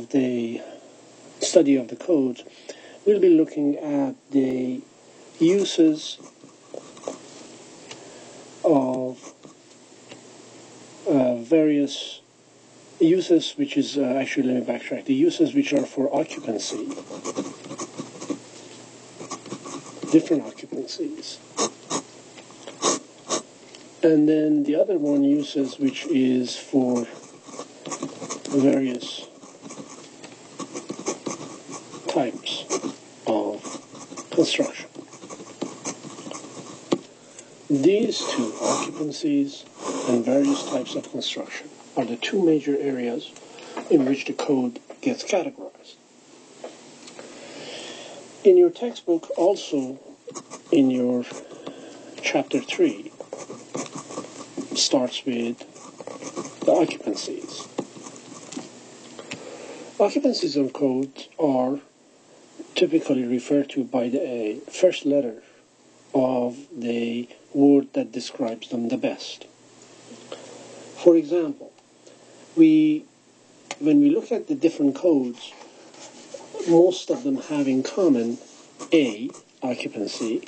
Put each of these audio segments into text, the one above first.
of the study of the codes, we'll be looking at the uses of various uses, which is actually, let me backtrack, the uses which are for occupancy, different occupancies. And then the other one, uses, which is for various types of construction. These two, occupancies and various types of construction, are the two major areas in which the code gets categorized. In your textbook, also in your chapter 3, starts with the occupancies. Occupancies of codes are typically referred to by the first letter of the word that describes them the best. For example, when we look at the different codes, most of them have in common A, occupancy,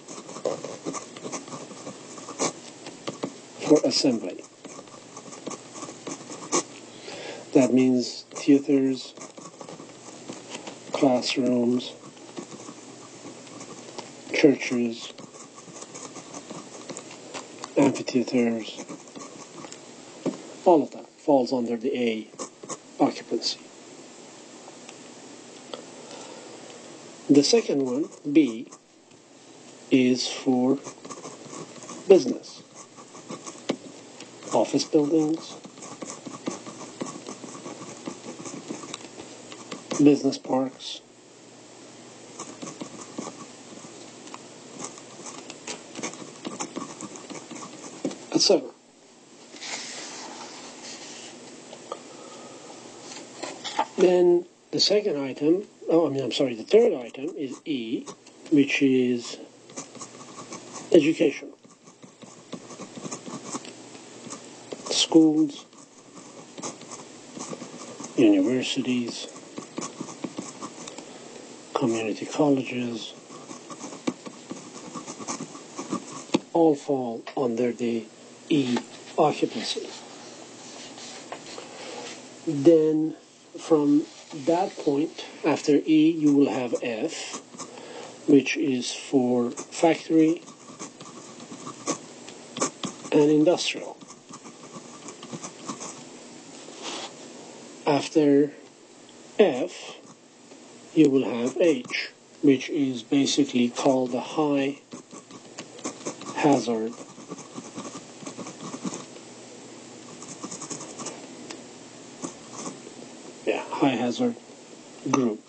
for assembly. That means theaters, classrooms, churches, amphitheaters, all of that falls under the A, occupancy. The second one, B, is for business. Office buildings, business parks, etc. Then the second item, the third item is E, which is education. Schools, universities, community colleges, all fall under the E, occupancy. Then from that point, after E, you will have F, which is for factory and industrial. After F, you will have H, which is basically called the high hazard group.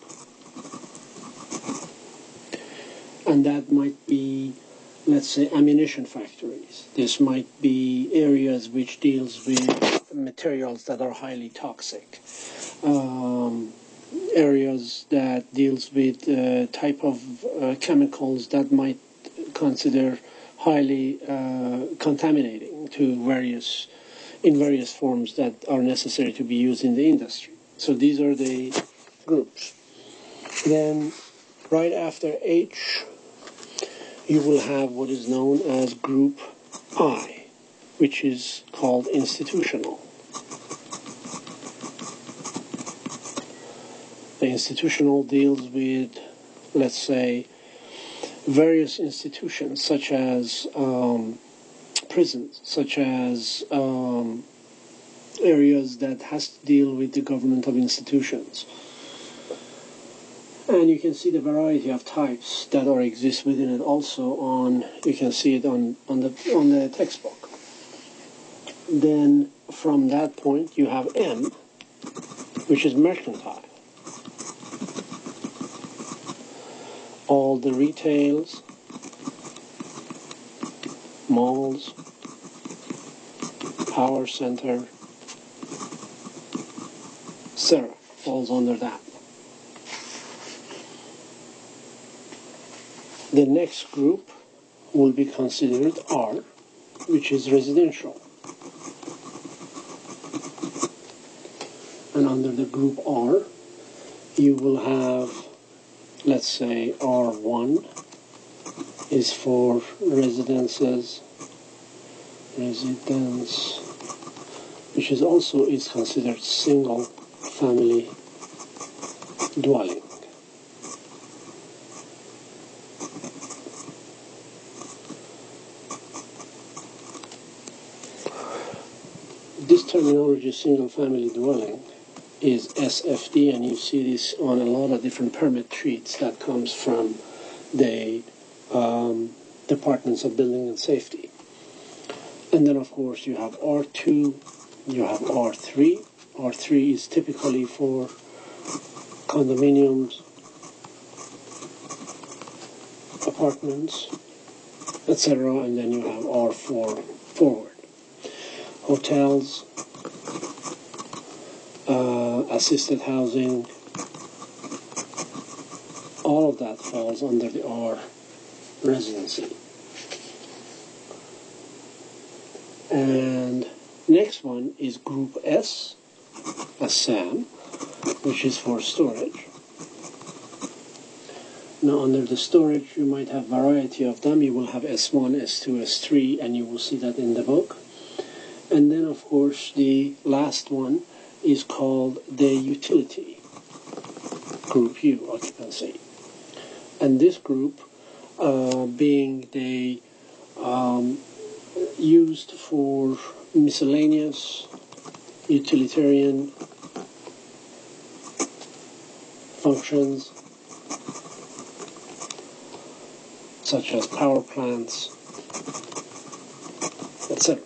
And that might be, let's say, ammunition factories. This might be areas which deals with materials that are highly toxic. Areas that deals with type of chemicals that might consider highly contaminating in various forms that are necessary to be used in the industry. So these are the groups. Then right after H, you will have what is known as group I, which is called institutional. The institutional deals with, let's say, various institutions such as prisons, such as areas that has to deal with the government of institutions. And you can see the variety of types that exist within it also you can see it on the textbook. Then from that point you have M, which is mercantile. All the retails, malls, power center, etc. falls under that. The next group will be considered R, which is residential. And under the group R, you will have, let's say, R1 is for residences, residence, which is also is considered single family dwelling. This terminology, single family dwelling, is SFD, and you see this on a lot of different permit treats that comes from the Departments of Building and Safety. And then, of course, you have R2, you have R3. R3 is typically for condominiums, apartments, etc. And then you have R4 forward. Hotels, assisted housing, all of that falls under the R residency. And next one is Group S, a SAM, which is for storage. Now under the storage you might have variety of them. You will have S1, S2, S3, and you will see that in the book. And then of course the last one is called the utility, Group U occupancy. And this group being the used for miscellaneous utilitarian functions such as power plants, etc.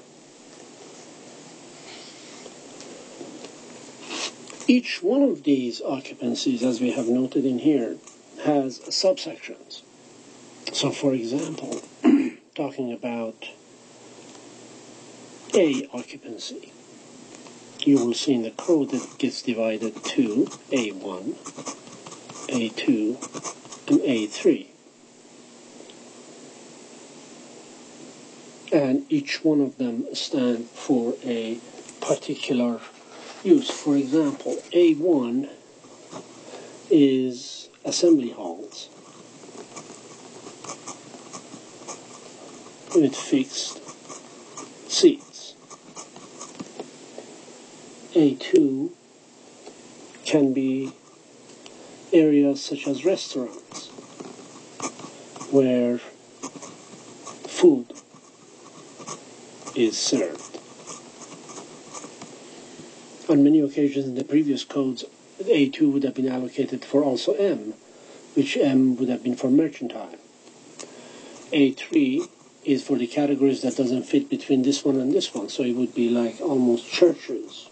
Each one of these occupancies, as we have noted in here, has subsections. So for example, talking about A occupancy, you will see in the code that it gets divided to A1, A2, and A3. And each one of them stand for a particular use. For example, A1 is assembly halls with fixed seats. A2 can be areas such as restaurants where food is served. On many occasions in the previous codes, A2 would have been allocated for also M, which M would have been for mercantile. A3 is for the categories that doesn't fit between this one and this one, so it would be like almost churches,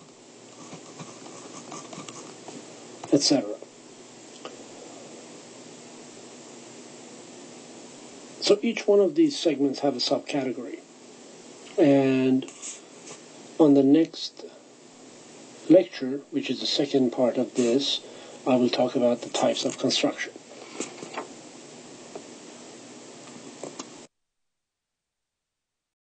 etc. So each one of these segments have a subcategory. And on the next lecture, which is the second part of this, I will talk about the types of construction.